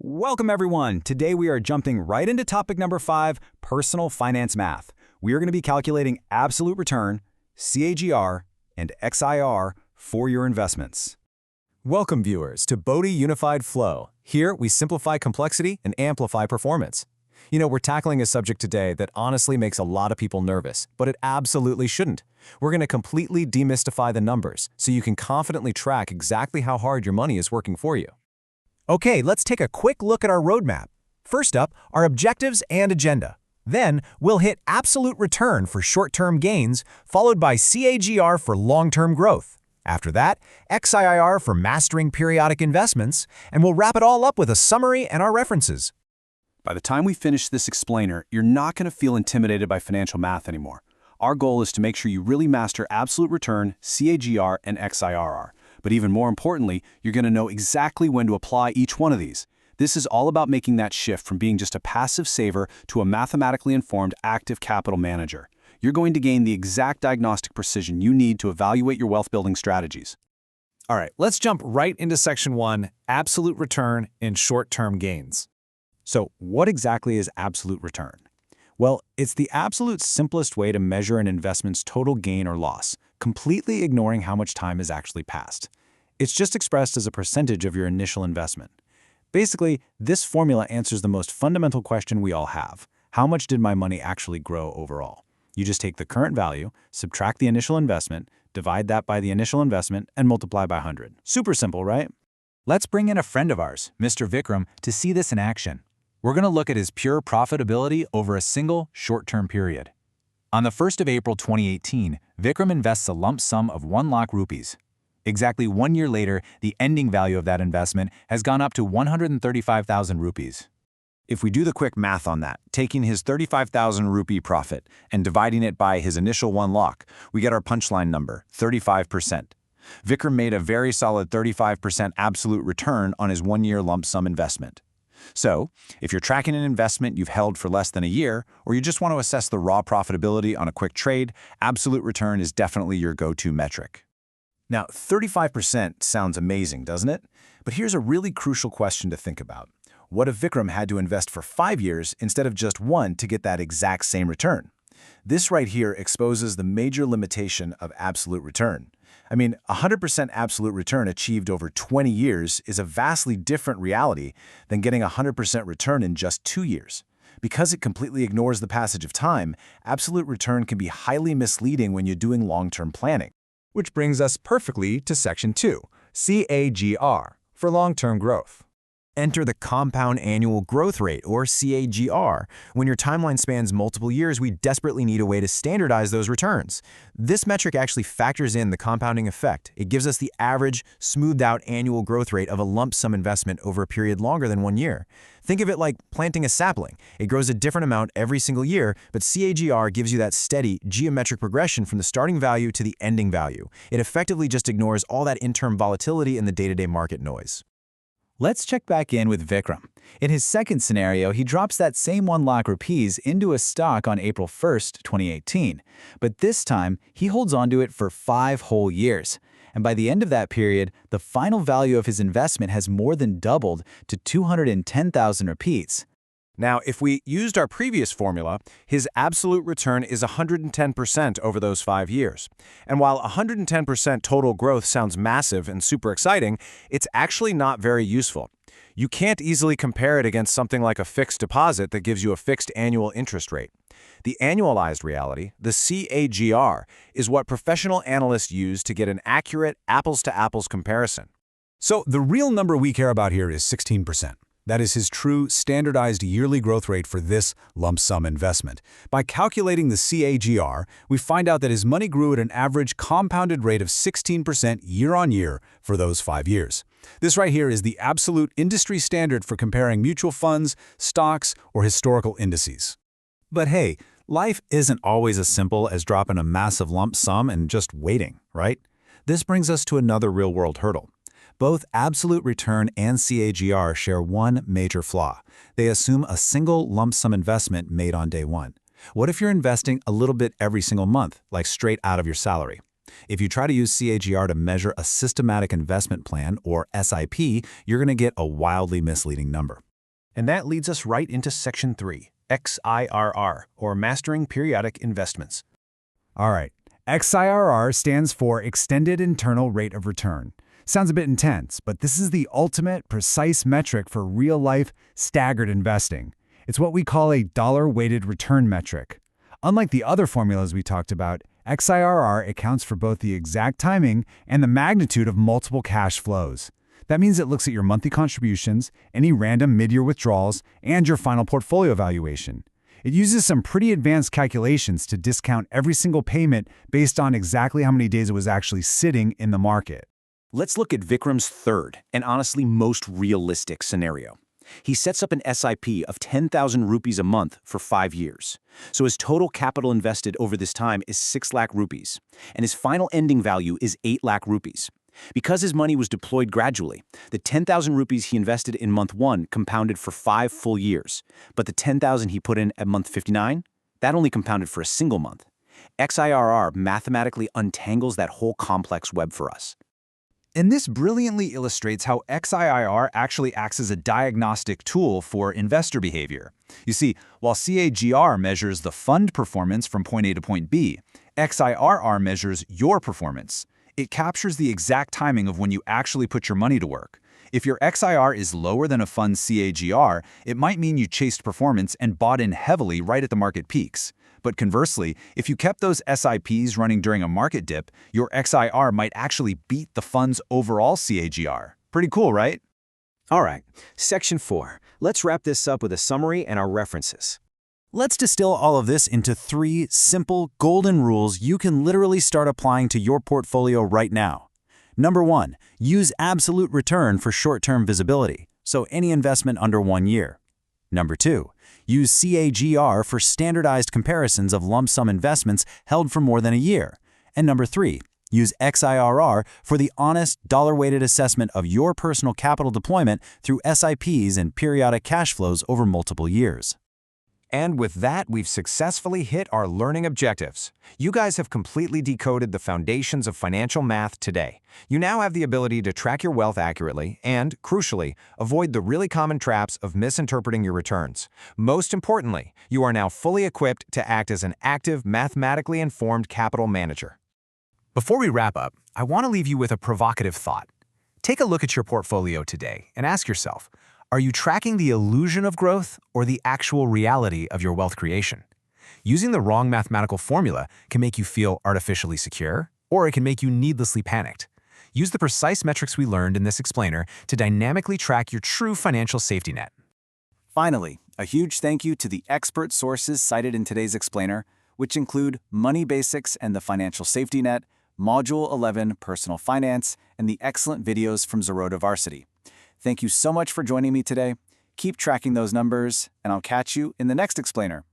Welcome everyone. Today we are jumping right into topic number 5, personal finance math. We are going to be calculating absolute return, CAGR, and XIRR for your investments. Welcome viewers to Bodhi Unified Flow. Here we simplify complexity and amplify performance. We're tackling a subject today that honestly makes a lot of people nervous, but it absolutely shouldn't. We're going to completely demystify the numbers so you can confidently track exactly how hard your money is working for you. Okay, let's take a quick look at our roadmap. First up, our objectives and agenda. Then, we'll hit absolute return for short-term gains, followed by CAGR for long-term growth. After that, XIRR for mastering periodic investments, and we'll wrap it all up with a summary and our references. By the time we finish this explainer, you're not going to feel intimidated by financial math anymore. Our goal is to make sure you really master absolute return, CAGR, and XIRR. But even more importantly, you're going to know exactly when to apply each one of these. This is all about making that shift from being just a passive saver to a mathematically informed active capital manager. You're going to gain the exact diagnostic precision you need to evaluate your wealth-building strategies. All right, let's jump right into Section 1, absolute return and short-term gains. So what exactly is absolute return? Well, it's the absolute simplest way to measure an investment's total gain or loss, completely ignoring how much time has actually passed. It's just expressed as a percentage of your initial investment. Basically, this formula answers the most fundamental question we all have. How much did my money actually grow overall? You just take the current value, subtract the initial investment, divide that by the initial investment, and multiply by 100. Super simple, right? Let's bring in a friend of ours, Mr. Vikram, to see this in action. We're going to look at his pure profitability over a single short-term period. On the 1st of April 2018, Vikram invests a lump sum of 1 lakh rupees. Exactly 1 year later, the ending value of that investment has gone up to 135,000 rupees. If we do the quick math on that, taking his 35,000 rupee profit and dividing it by his initial 1 lakh, we get our punchline number, 35%. Vikram made a very solid 35% absolute return on his 1-year lump sum investment. So, if you're tracking an investment you've held for less than a year, or you just want to assess the raw profitability on a quick trade, absolute return is definitely your go-to metric. Now, 35% sounds amazing, doesn't it? But here's a really crucial question to think about. What if Vikram had to invest for 5 years instead of just 1 to get that exact same return? This right here exposes the major limitation of absolute return. 100% absolute return achieved over 20 years is a vastly different reality than getting 100% return in just 2 years. Because it completely ignores the passage of time, absolute return can be highly misleading when you're doing long-term planning. Which brings us perfectly to Section 2, CAGR, for long-term growth. Enter the compound annual growth rate, or CAGR. When your timeline spans multiple years, we desperately need a way to standardize those returns. This metric actually factors in the compounding effect. It gives us the average, smoothed-out annual growth rate of a lump sum investment over a period longer than 1 year. Think of it like planting a sapling. It grows a different amount every single year, but CAGR gives you that steady, geometric progression from the starting value to the ending value. It effectively just ignores all that interim volatility and the day-to-day market noise. Let's check back in with Vikram. In his second scenario, he drops that same 1 lakh rupees into a stock on April 1st, 2018. But this time, he holds onto it for 5 whole years. And by the end of that period, the final value of his investment has more than doubled to 210,000 rupees. Now, if we used our previous formula, his absolute return is 110% over those 5 years. And while 110% total growth sounds massive and super exciting, it's actually not very useful. You can't easily compare it against something like a fixed deposit that gives you a fixed annual interest rate. The annualized reality, the CAGR, is what professional analysts use to get an accurate apples-to-apples comparison. So the real number we care about here is 16%. That is his true, standardized yearly growth rate for this lump sum investment. By calculating the CAGR, we find out that his money grew at an average compounded rate of 16% year-on-year for those 5 years. This right here is the absolute industry standard for comparing mutual funds, stocks, or historical indices. But hey, life isn't always as simple as dropping a massive lump sum and just waiting, right? This brings us to another real-world hurdle. Both absolute return and CAGR share one major flaw. They assume a single lump sum investment made on day one. What if you're investing a little bit every single month, like straight out of your salary? If you try to use CAGR to measure a systematic investment plan, or SIP, you're going to get a wildly misleading number. And that leads us right into Section 3, XIRR, or Mastering Periodic Investments. All right, XIRR stands for Extended Internal Rate of Return. Sounds a bit intense, but this is the ultimate, precise metric for real-life, staggered investing. It's what we call a dollar-weighted return metric. Unlike the other formulas we talked about, XIRR accounts for both the exact timing and the magnitude of multiple cash flows. That means it looks at your monthly contributions, any random mid-year withdrawals, and your final portfolio valuation. It uses some pretty advanced calculations to discount every single payment based on exactly how many days it was actually sitting in the market. Let's look at Vikram's third, and honestly most realistic scenario. He sets up an SIP of 10,000 rupees a month for 5 years. So his total capital invested over this time is 6 lakh rupees, and his final ending value is 8 lakh rupees. Because his money was deployed gradually, the 10,000 rupees he invested in month 1 compounded for 5 full years, but the 10,000 he put in at month 59, that only compounded for a single month. XIRR mathematically untangles that whole complex web for us. And this brilliantly illustrates how XIRR actually acts as a diagnostic tool for investor behavior. You see, while CAGR measures the fund performance from point A to point B, XIRR measures your performance. It captures the exact timing of when you actually put your money to work. If your XIR is lower than a fund's CAGR, it might mean you chased performance and bought in heavily right at the market peaks. But conversely, if you kept those SIPs running during a market dip, your XIR might actually beat the fund's overall CAGR. Pretty cool, right? All right, Section 4. Let's wrap this up with a summary and our references. Let's distill all of this into 3 simple, golden rules you can literally start applying to your portfolio right now. Number 1, use absolute return for short-term visibility, so any investment under 1 year. Number 2, use CAGR for standardized comparisons of lump sum investments held for more than a year. And number 3, use XIRR for the honest, dollar-weighted assessment of your personal capital deployment through SIPs and periodic cash flows over multiple years. And with that, we've successfully hit our learning objectives. You guys have completely decoded the foundations of financial math today. You now have the ability to track your wealth accurately and, crucially, avoid the really common traps of misinterpreting your returns. Most importantly, you are now fully equipped to act as an active, mathematically informed capital manager. Before we wrap up, I want to leave you with a provocative thought. Take a look at your portfolio today and ask yourself, are you tracking the illusion of growth or the actual reality of your wealth creation? Using the wrong mathematical formula can make you feel artificially secure, or it can make you needlessly panicked. Use the precise metrics we learned in this explainer to dynamically track your true financial safety net. Finally, a huge thank you to the expert sources cited in today's explainer, which include Money Basics and the Financial Safety Net, Module 11 Personal Finance, and the excellent videos from Zeroda Varsity. Thank you so much for joining me today. Keep tracking those numbers, and I'll catch you in the next explainer.